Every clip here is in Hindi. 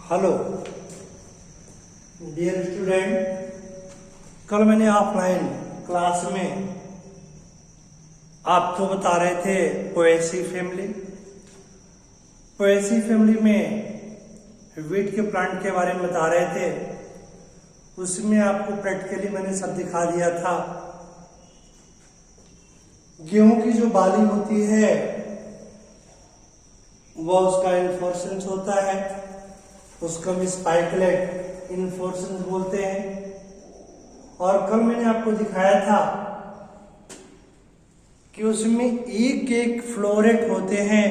हेलो डियर स्टूडेंट, कल मैंने ऑफलाइन क्लास में आपको बता रहे थे पोएसी फैमिली। पोएसी फैमिली में वीट के प्लांट के बारे में बता रहे थे। उसमें आपको प्रैक्टिकली मैंने सब दिखा दिया था। गेहूं की जो बाली होती है वह उसका इन्फ्लोरेसेंस होता है, उसको हम स्पाइकलेट इन्फ्लोरेसेंस बोलते हैं। और कल मैंने आपको दिखाया था कि उसमें एक एक फ्लोरेट होते हैं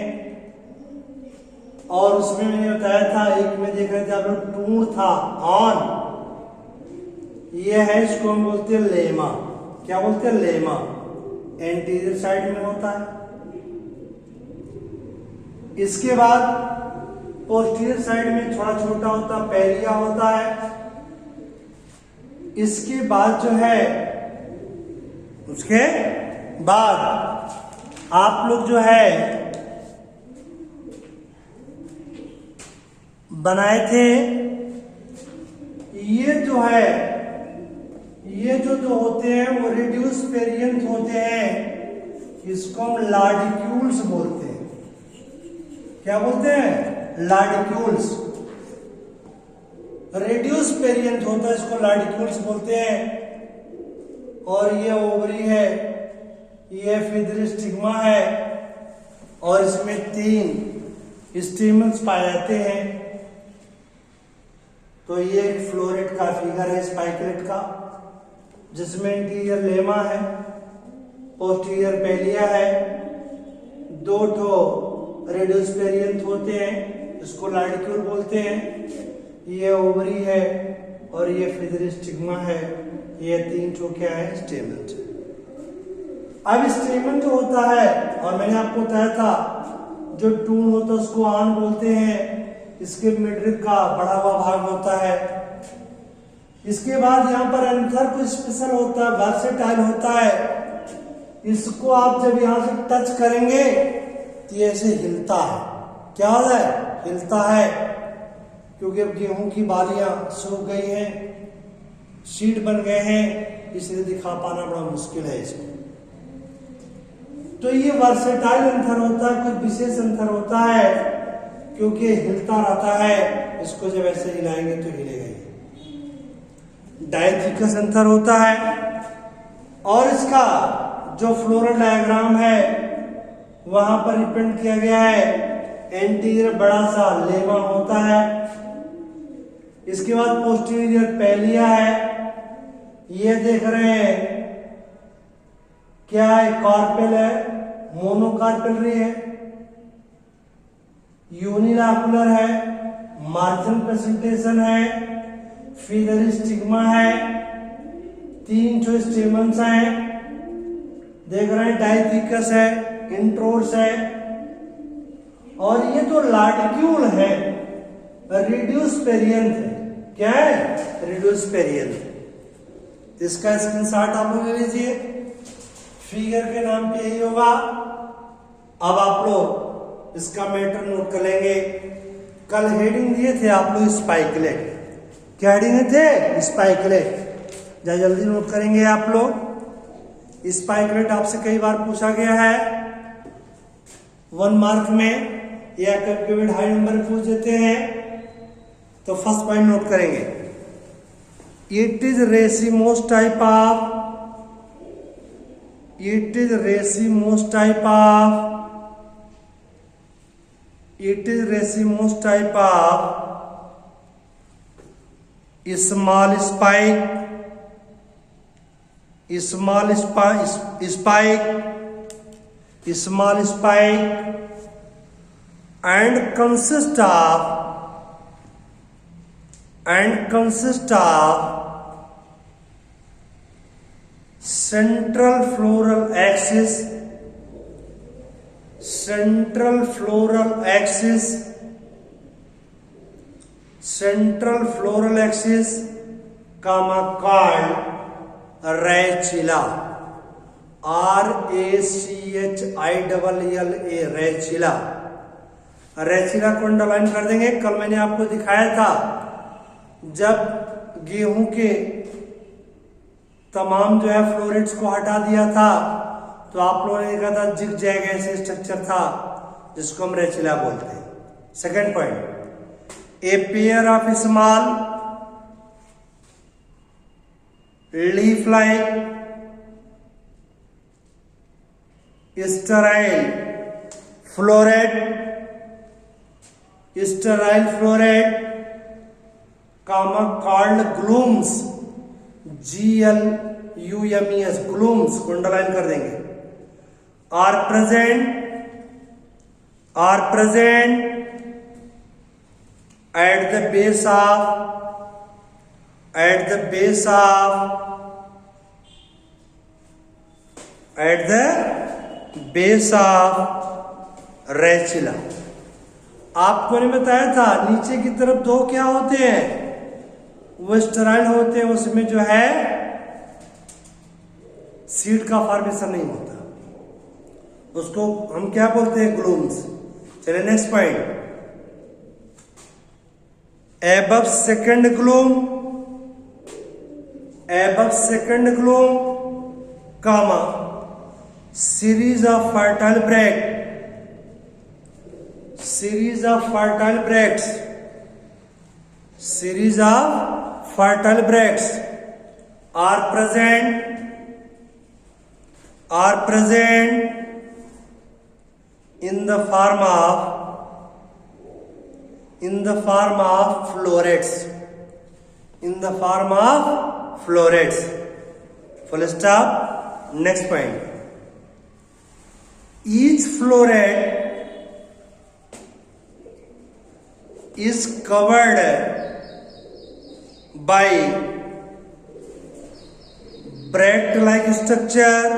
और उसमें मैंने बताया था, एक में देख रहे थे आप लोग टूण था ऑन, ये है, इसको हम बोलते हैं लेमा। क्या बोलते हैं? लेमा। एंटीरियर साइड में होता है। इसके बाद पोस्टीरियर साइड में थोड़ा छोटा होता है, पैलिया होता है। इसके बाद जो है, उसके बाद आप लोग जो है बनाए थे, ये जो है, ये जो होते हैं वो रिड्यूस वेरिएंट होते हैं। इसको हम लाडिक्यूल्स बोलते हैं। क्या बोलते हैं? लाडिक्यूल्स। रेड्यूस वेरिएंट होता है, इसको लाडिक्यूल्स बोलते हैं। और ये ओवरी है, ये फिदरी स्टिग्मा है और इसमें 3 स्टेमन्स पाए जाते हैं। तो ये एक फ्लोरेट का फिगर है, स्पाइकलेट का, जिसमें इंटीरियर लेमा है, पोस्टीरियर पैलिया है, 2 ठो रेडियस वेरिएंट होते हैं, इसको लाडिक्यूल बोलते हैं। ये ओवरी है और ये फिदरी स्टिग्मा है। ये 3 ठो क्या है? स्टेमन। अब स्टेमन जो होता है, और मैंने आपको बताया था, जो टून होता है उसको आन बोलते हैं। इसके मिडरिप का बढ़ा हुआ भाग होता है। इसके बाद यहाँ पर एंथर कुछ स्पेशल होता है, वर्सेटाइल होता है। इसको आप जब यहाँ से टच करेंगे तो ये ऐसे हिलता है। क्या होता है? हिलता है, क्योंकि अब गेहूं की बालियां सूख गई हैं, सीड बन गए हैं, इसलिए दिखा पाना बड़ा मुश्किल है इसको। तो ये वर्सेटाइल एंथर होता है, कुछ विशेष एंथर होता है, क्योंकि हिलता रहता है। इसको जब ऐसे हिलाएंगे तो हिलेगा ही। डायथिकस एंथर होता है। और इसका जो फ्लोरल डायग्राम है वहां पर रिप्रेजेंट किया गया है। एंटीरियर बड़ा सा लेमा होता है। इसके बाद पोस्टीरियर पैलिया है। ये देख रहे हैं क्या है? कार्पेल है, मोनोकार्पेलरी है, यूनिलाकुलर है, मार्जिनल प्रेजेंटेशन है, फिदरी स्टिग्मा है, 3 ठो स्टेमन्स हैं। देख रहे हैं डायथिकस है, इंट्रोर्स है। और ये जो लाडिक्यूल है रिड्यूस वेरिएंट है। क्या है? Reduce variant. इसका स्क्रीनशॉट आप लोग ले लीजिए। फिगर के नाम पे यही होगा। अब आप लोग इसका मैटर नोट कर लेंगे। कल हेडिंग दिए थे आप लोग स्पाइकलेट। क्या हेडिंग थे? स्पाइकलेट। जल्दी नोट करेंगे आप लोग। स्पाइकलेट आपसे कई बार पूछा गया है 1 मार्क में, या कभी ढाई नंबर पूछ देते हैं। तो फर्स्ट पॉइंट नोट करेंगे, it is racemose type of, it is racemose type of, it is racemose type of small spike, small spike and consist of central floral axis, called rachilla, RACHILLA, rachilla. रेचिला को अंडरलाइन कर देंगे। कल मैंने आपको दिखाया था जब गेहूं के तमाम जो है फ्लोरेट्स को हटा दिया था तो आप लोगों ने देखा था जिग जैग ऐसे स्ट्रक्चर था जिसको हम रेचिला बोलते हैं। Second point, a pair of small leaf like sterile floret called glooms, GLUMES, glooms को अंडरलाइन कर देंगे, are present at the base of रेचिला। आपको ने बताया था नीचे की तरफ दो क्या होते हैं, वो स्टेराइल होते हैं, उसमें जो है सीड का फॉर्मेशन नहीं होता, उसको हम क्या बोलते हैं, ग्लूम्स। चलिए next point, above second gloom comma series of fertile bracts are present in the form of florets. Full stop. Next point, each floret is covered by bract-like structure,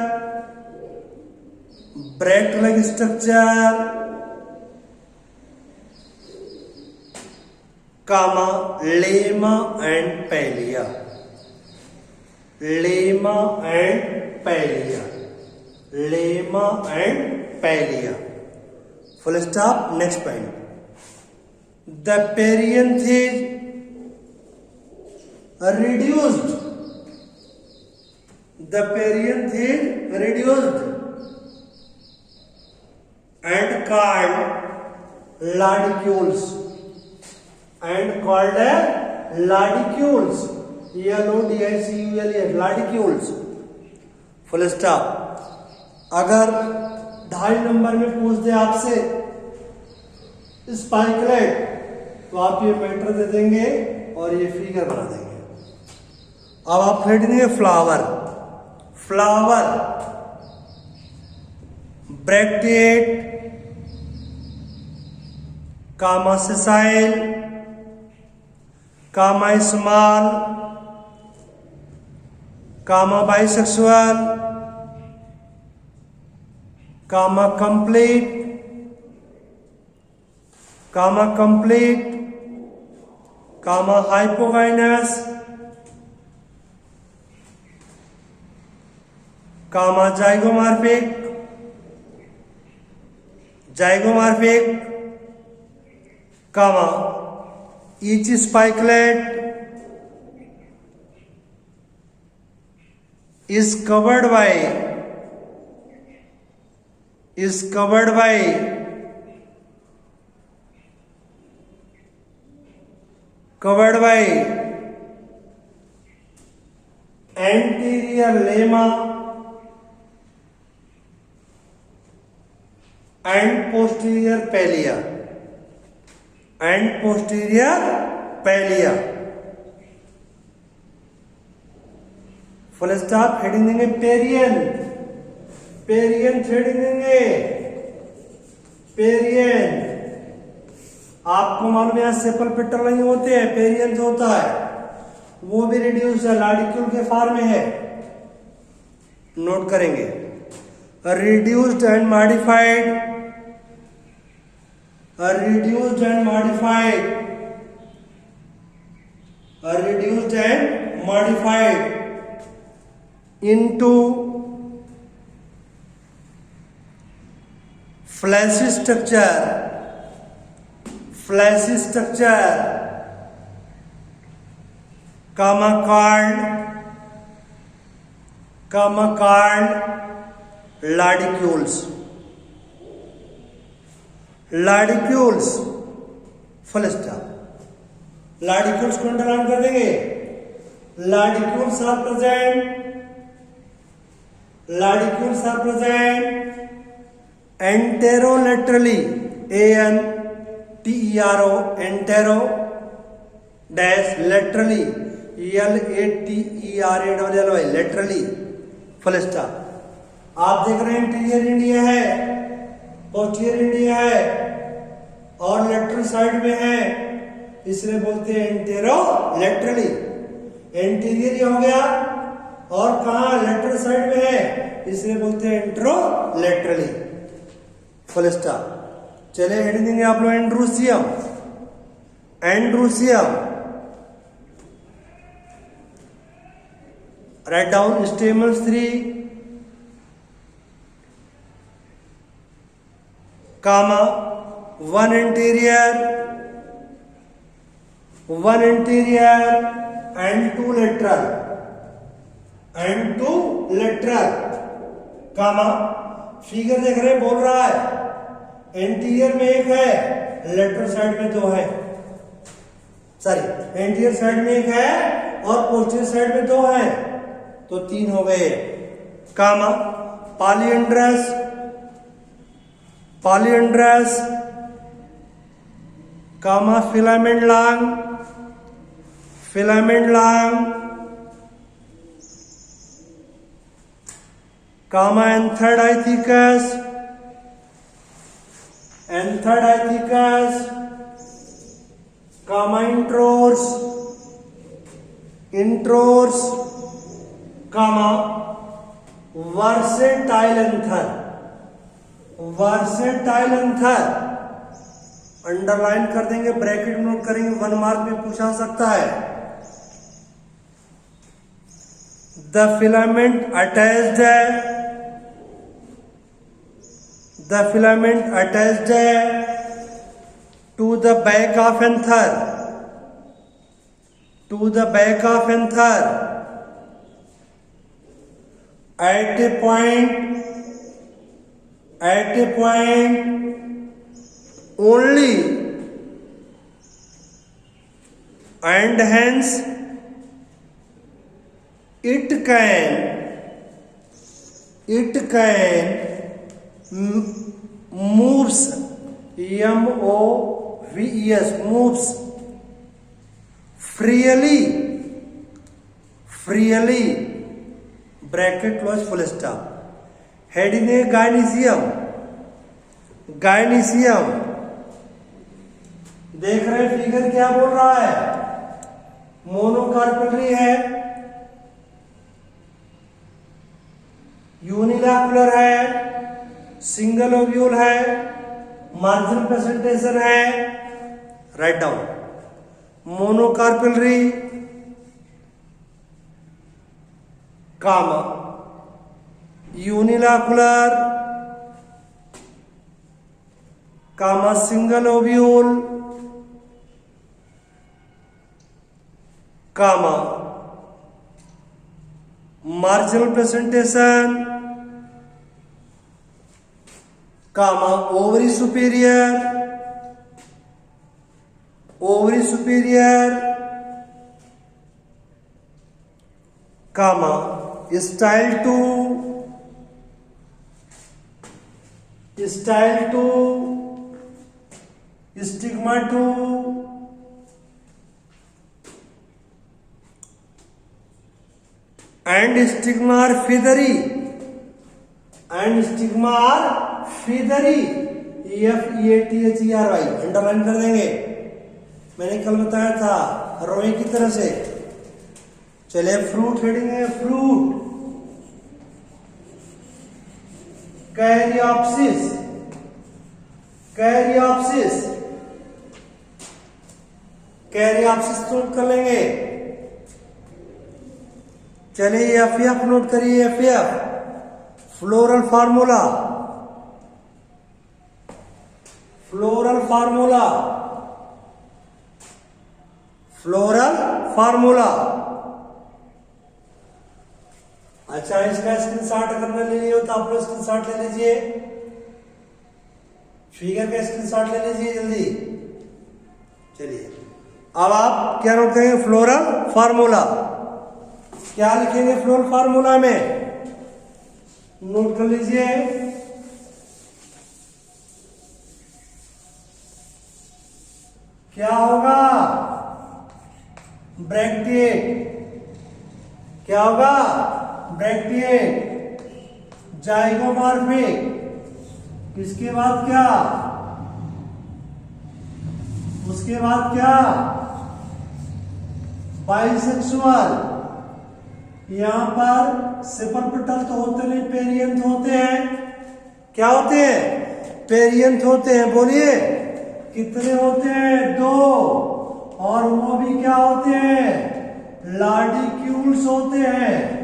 comma lemma and palea. Full stop. Next point, the perianth is reduced and called ladicules, LODICULES, ladicules. Full stop. अगर 2.5 नंबर में पूछ दे आपसे स्पाइकलेट तो आप ये मैटर दे देंगे और ये फिगर बना देंगे। अब आप लिख देंगे flower bracteate comma sessile comma small comma bisexual comma complete comma hypogynous comma zygomorphic comma each spikelet is covered by anterior lemma and posterior palea. Full stop. Heading देंगे पेरियन हेडिंग देंगे पेरियन। आपको मालूम है यहाँ सेपल पेटल नहीं होते हैं, पेरियन जो होता है वो भी रिड्यूस है, लाडिक्यूल के फॉर्म में है, नोट करेंगे। Reduced and modified into fleshy structure fleshy structure, comma called lodicules. Lodicules full stop. Lodicules को अंडरलाइन कर देंगे. Lodicules are present anterolaterally, ANTERO, antero dash laterally, LATERALLY, laterally full stop. आप देख रहे हैं इंटीरियर इंडिया है, पोस्टीरियर इंडिया है और लेटरल साइड में है, इसलिए बोलते हैं एंटेरोलेटरली. एंटीरियर हो गया और कहा लेटरल साइड में है, इसलिए बोलते हैं एंटेरोलेटरली फुल स्टॉप. चलिए हेडिंग देंगे आप लोग androecium. Right down stamens 3, comma one anterior and two lateral, comma figure देख रहे बोल रहा है एंटीरियर में एक है, लेटरल साइड में दो है. एंटीरियर साइड में एक है और पोस्टीरियर साइड में दो है, तो 3 हो गए. कामा पॉलीएंड्रस, कामा फिलामेंट लॉन्ग, कामा एंथरडाइथिकस, कामा इंट्रोर्स, कामा वर्सेटाइल एंथर. अंडरलाइन कर देंगे, ब्रैकेट नोट करेंगे, 1 मार्क में पूछा सकता है. द फिलामेंट अटैच्ड है to the back of anther, at a point only, and hence it can moves, MOVES, moves freely, bracket close full stop. Heading है गायनीसियम. देख रहे फिगर क्या बोल रहा है, मोनोकार्पेलरी है, यूनिलैकुलर है, सिंगल ओव्यूल है, मार्जिनल प्रेजेंटेशन है. Right down. Monocarpellary, comma unilocular, comma single ovule, comma marginal presentation, comma ovary superior, comma style two, stigma two, and stigma are feathery, FEATHERY. Underline कर देंगे, मैंने कल बताया था रोए की तरह से. चलिए फ्रूट हेडिंग है. फ्रूट कैरियोप्सिस नोट कर लेंगे. चलिए FF नोट करिए. FF floral formula floral formula. अच्छा, इसका स्क्रीनशॉट करना ले लियो तो आप लोग स्क्रीनशॉट ले लीजिए, फिगर का स्क्रीनशॉट ले लीजिए जल्दी। चलिए अब आप क्या नोट करेंगे, फ्लोरल फार्मूला। क्या लिखेंगे फ्लोरल फार्मूला में, नोट कर लीजिए। क्या होगा, ब्रैकेट, क्या होगा ब्रैकेट, जाइगोमॉर्फिक, इसके बाद क्या, उसके बाद क्या, बाइसेक्सुअल। यहां पर सेपरपिटल तो होते नहीं, पेरियंथ होते हैं। क्या होते हैं, पेरियंथ होते हैं। बोलिए कितने होते हैं, 2, और वो भी क्या होते हैं, लार्डिक्यूल्स होते हैं।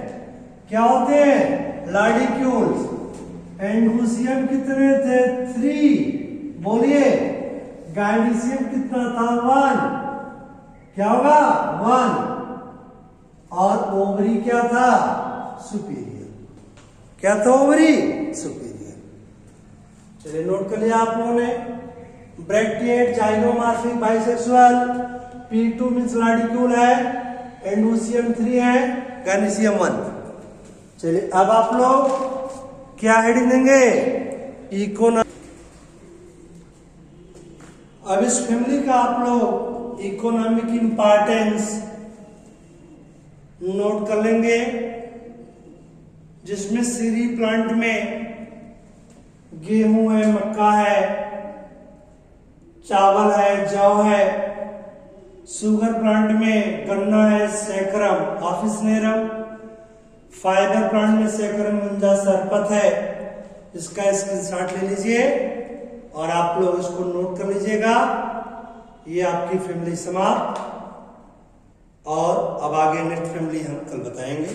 क्या होते हैं, लार्डिक्यूल्स। एंडोसियम कितने थे, 3। बोलिए गाइनीसियम कितना था, 1। क्या होगा, 1। और ओवरी क्या था, सुपीरियर। क्या था ओवरी, सुपीरियर। चलिए नोट कर लिया आप लोगों ने, bracket, zygomorphic, bisexual, P2 means lodicule है, एंडोसियम 3 है, गाइनीसियम 1। चलिए अब आप लोग क्या हेडिंग देंगे, इकोनॉमिक। अब इस फैमिली का आप लोग इकोनॉमिक इंपॉर्टेंस नोट कर लेंगे, जिसमें सीरी प्लांट में गेहूं है, मक्का है, चावल है, जौ है। शुगर प्लांट में गन्ना है, सैकरम, ऑफिसनेरम। फाइबर प्लांट में सैकरम, मुंजा, सरपत है। इसका स्क्रीनशॉट ले लीजिए और आप लोग इसको नोट कर लीजिएगा। ये आपकी फैमिली समाप्त, और अब आगे नेक्स्ट फैमिली हम कल बताएंगे।